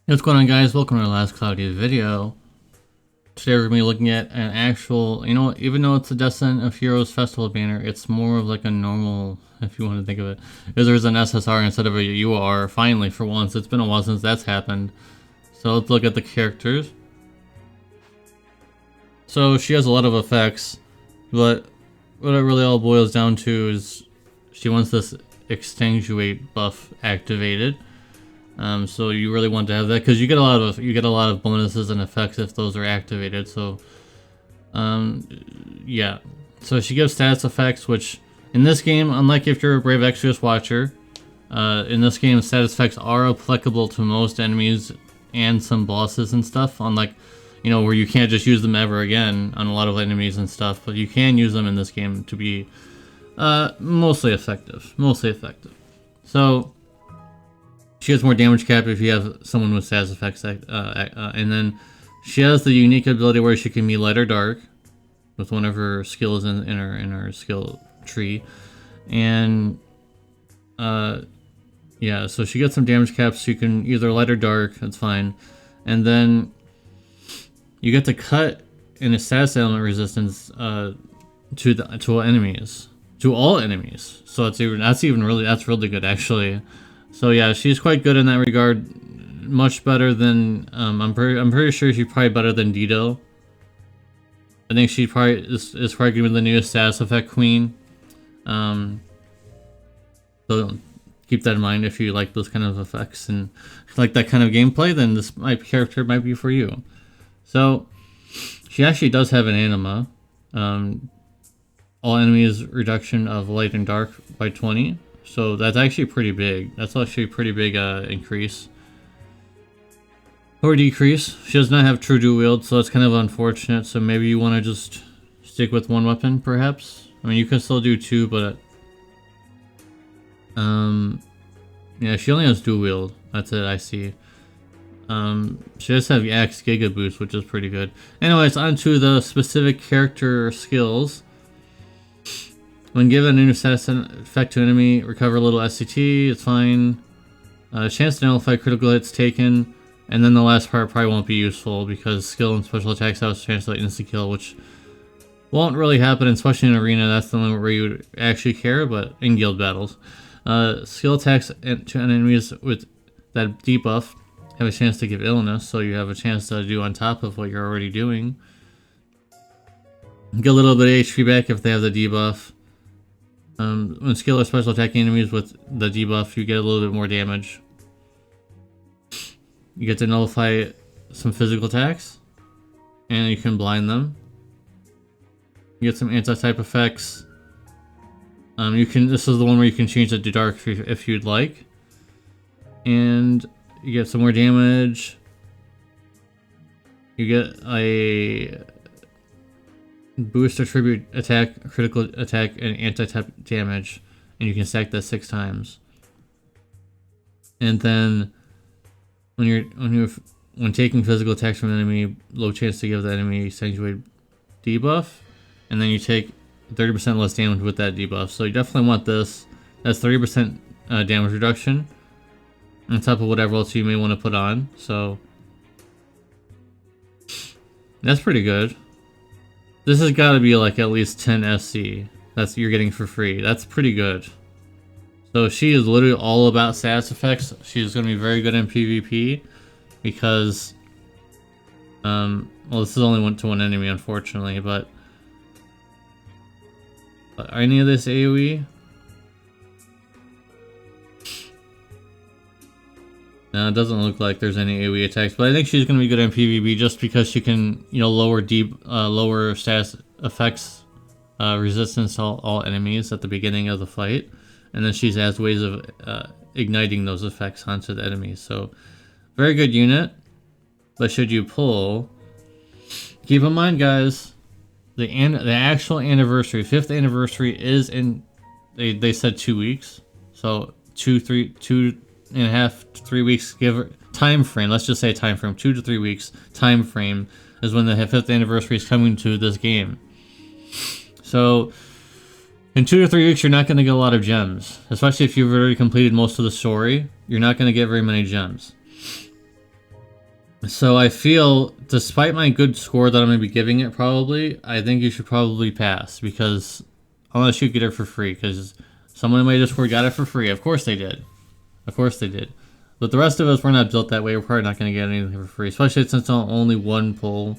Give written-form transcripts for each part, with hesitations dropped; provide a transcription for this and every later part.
Hey, what's going on, guys? Welcome to the last Cloudia video. Today we're going to be looking at an actual, even though it's a Descent of Heroes festival banner, it's more of like a normal, if you want to think of it, is there's an SSR instead of a UR, finally, for once. It's been a while since that's happened. So let's look at the characters. So she has a lot of effects, but what it really all boils down to is she wants this extenuate buff activated. So you really want to have that because you get a lot of bonuses and effects if those are activated. So, yeah. So she gives status effects, which in this game, unlike if you're a Brave Exodus watcher, in this game status effects are applicable to most enemies and some bosses and stuff. Unlike, where you can't just use them ever again on a lot of enemies and stuff, but you can use them in this game to be mostly effective. So. She has more damage cap if you have someone with status effects, and then she has the unique ability where she can be light or dark, with one of her skills in her skill tree, and yeah, so she gets some damage caps. So you can either light or dark, that's fine, and then you get to cut in a status element resistance to all enemies. So that's really good actually. So yeah, she's quite good in that regard. Much better than I'm pretty sure she's probably better than Dido. I think she probably is probably gonna be the newest status effect queen. So keep that in mind if you like those kind of effects and like that kind of gameplay. Then this character might be for you. So she actually does have an anima. All enemies reduction of light and dark by 20. So that's actually pretty big. That's actually a pretty big increase. Or decrease. She does not have true dual wield, so that's kind of unfortunate. So maybe you want to just stick with one weapon, perhaps? I mean, you can still do two, but... yeah, she only has dual wield. That's it, I see. She does have Axe Giga Boost, which is pretty good. Anyways, on to the specific character skills. When given a new status effect to enemy, recover a little SCT, it's fine. Chance to nullify critical hits taken, and then the last part probably won't be useful because skill and special attacks have a chance to insta-kill, which won't really happen, especially in arena. That's the limit where you would actually care, but in guild battles. Skill attacks to enemies with that debuff have a chance to give illness, so you have a chance to do on top of what you're already doing. Get a little bit of HP back if they have the debuff. When skill or special attacking enemies with the debuff, you get a little bit more damage. You get to nullify some physical attacks, and you can blind them. You get some anti-type effects. This is the one where you can change it to dark if you'd like, and you get some more damage. You get a boost attribute attack, critical attack, and anti-type damage, and you can stack that 6 times. And then when taking physical attacks from an enemy, low chance to give the enemy accentuate debuff, and then you take 30% less damage with that debuff. So you definitely want this. That's 30% damage reduction on top of whatever else you may want to put on. So that's pretty good. This has got to be like at least 10 SC. That's you're getting for free. That's pretty good. So she is literally all about status effects. She's going to be very good in PvP because, well, this is only one to one enemy, unfortunately. But any of this AOE? No, it doesn't look like there's any AoE attacks, but I think she's going to be good in PvP just because she can, lower status effects resistance to all enemies at the beginning of the fight, and then she has ways of igniting those effects onto the enemies. So, very good unit. But should you pull, keep in mind, guys, the actual anniversary, 5th anniversary, is in. They said 2 weeks, so 2.5 to 3 weeks time frame. Let's just say time frame, 2 to 3 weeks time frame is when the 5th anniversary is coming to this game. So in 2 to 3 weeks, you're not going to get a lot of gems, especially if you've already completed most of the story. You're not going to get very many gems. So I feel, despite my good score that I'm going to be giving it probably, I think you should probably pass, because unless you get it for free, because someone in my Discord got it for free. Of course they did. Of course they did. But the rest of us, we're not built that way. We're probably not going to get anything for free, especially since it's only one pull.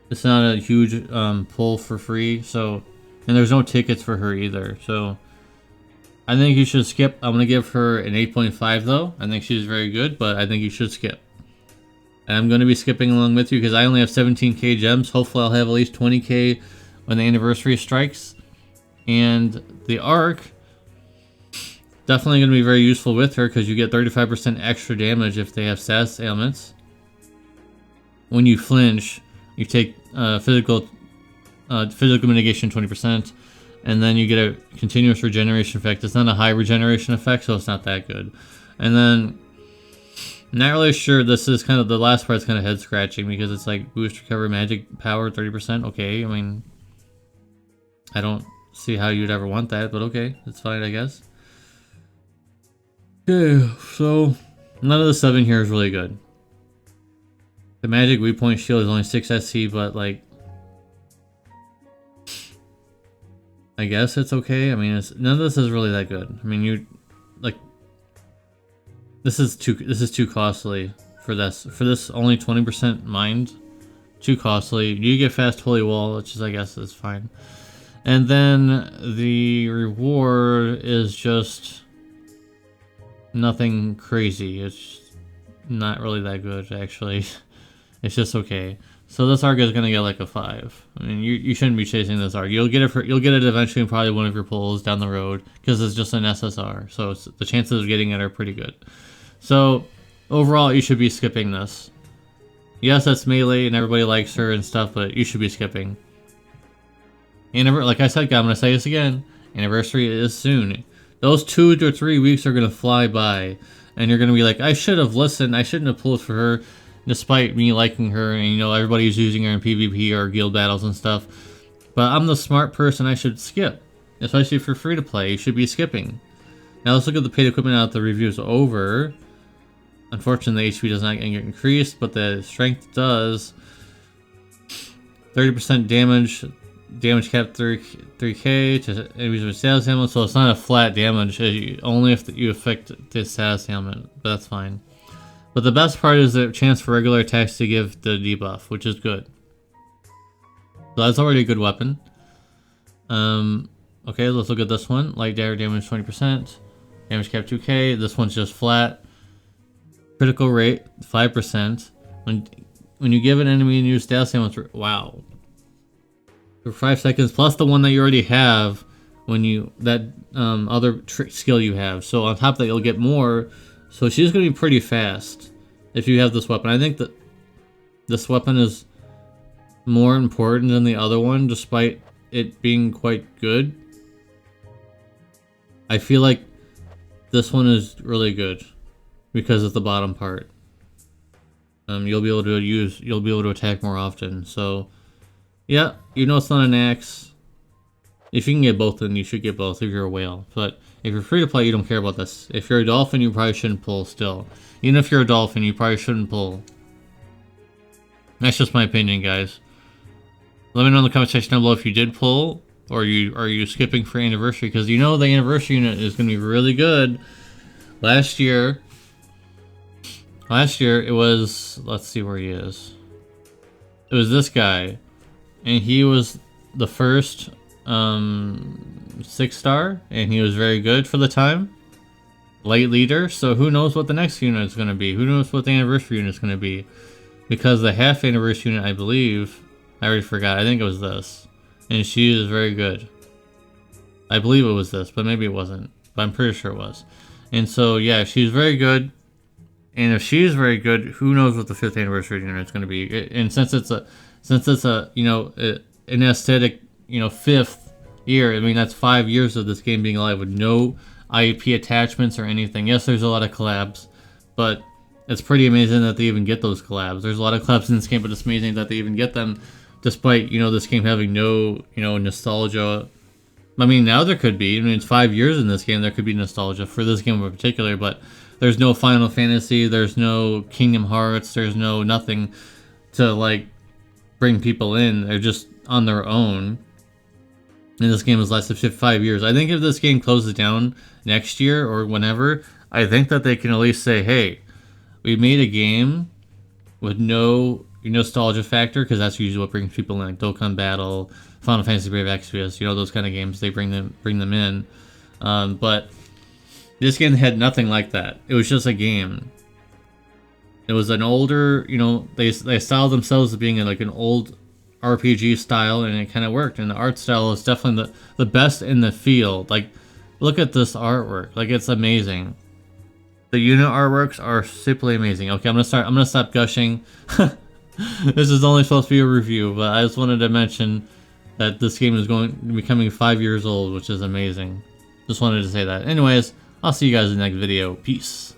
It's not a huge pull for free, so, and there's no tickets for her either. So I think you should skip. I'm going to give her an 8.5 though. I think she's very good, but I think you should skip. And I'm going to be skipping along with you because I only have 17k gems. Hopefully I'll have at least 20k when the anniversary strikes. And the Arc, definitely going to be very useful with her because you get 35% extra damage if they have status ailments. When you flinch, you take physical mitigation 20%, and then you get a continuous regeneration effect. It's not a high regeneration effect, so it's not that good. And then, not really sure, this is kind of, the last part's kind of head scratching because it's like boost recover magic power 30%. Okay, I mean, I don't see how you'd ever want that, but okay, it's fine, I guess. Okay, so none of the 7 here is really good. The magic weak point shield is only 6 SC, but like, I guess it's okay. I mean, none of this is really that good. I mean, you like, this is too costly for this. For this only 20% mind, too costly. You get fast holy wall, which is, I guess, is fine. And then the reward is just nothing crazy. It's not really that good, actually. It's just okay. So this arc is gonna get like a 5. I mean, you shouldn't be chasing this arc. You'll get it eventually in probably one of your pulls down the road because it's just an SSR. So the chances of getting it are pretty good. So overall, you should be skipping this. Yes, that's melee and everybody likes her and stuff, but you should be skipping. Like I said, I'm gonna say this again. Anniversary is soon. Those 2 to 3 weeks are gonna fly by, and you're gonna be like, I should have listened. I shouldn't have pulled for her. Despite me liking her, and you know, everybody's using her in PvP or guild battles and stuff. But I'm the smart person, I should skip. Especially for free to play, you should be skipping. Now let's look at the paid equipment out the review's over. Unfortunately, the HP does not get increased, but the strength does. 30% damage cap 3k to enemies with status ailment, so it's not a flat damage, only if you affect the status ailment, but that's fine. But the best part is the chance for regular attacks to give the debuff, which is good. So that's already a good weapon. Okay, let's look at this one. Light dagger damage 20%. Damage cap 2k. This one's just flat. Critical rate 5%. When you give an enemy a new status ailment, wow. For 5 seconds, plus the one that you already have when you, that other skill you have. So on top of that, you'll get more. So she's going to be pretty fast if you have this weapon. I think that this weapon is more important than the other one, despite it being quite good. I feel like this one is really good because of the bottom part. You'll be able to attack more often. So, yeah, you know it's not an axe. If you can get both, then you should get both if you're a whale. But if you're free to play, you don't care about this. If you're a dolphin, you probably shouldn't pull still. Even if you're a dolphin, you probably shouldn't pull. That's just my opinion, guys. Let me know in the comment section down below if you did pull, or are you skipping for anniversary, because you know the anniversary unit is going to be really good. Last year it was, let's see where he is. It was this guy, and he was the first 6-star, and he was very good for the time. Light leader, so who knows what the next unit is going to be? Who knows what the anniversary unit is going to be? Because the half anniversary unit, I believe, I already forgot. I think it was this, and she is very good. I believe it was this, but maybe it wasn't. But I'm pretty sure it was. And so yeah, she's very good. And if she's very good, who knows what the 5th anniversary unit is going to be? And since it's a you know, an aesthetic, you know, 5th year. I mean, that's 5 years of this game being alive with no IEP attachments or anything. Yes, there's a lot of collabs, but it's pretty amazing that they even get those collabs. There's a lot of collabs in this game, but it's amazing that they even get them, despite, you know, this game having no, you know, nostalgia. I mean, now there could be. I mean, it's 5 years in this game. There could be nostalgia for this game in particular, but There's no Final Fantasy, there's no Kingdom Hearts, there's no nothing to like bring people in. They're just on their own. And this game has lasted 55 years. I think if this game closes down next year or whenever, I think that they can at least say, hey, we made a game with no nostalgia factor, because that's usually what brings people in, like Dokkan Battle, Final Fantasy Brave Exvius, those kind of games. They bring them in. But this game had nothing like that. It was just a game. It was an older, they styled themselves as being like an old RPG style, and it kind of worked. And the art style is definitely the best in the field. Like, look at this artwork. Like, it's amazing. The unit artworks are simply amazing. Okay, I'm gonna stop gushing. This is only supposed to be a review, but I just wanted to mention that this game is becoming 5 years old, which is amazing. Just wanted to say that. Anyways, I'll see you guys in the next video. Peace.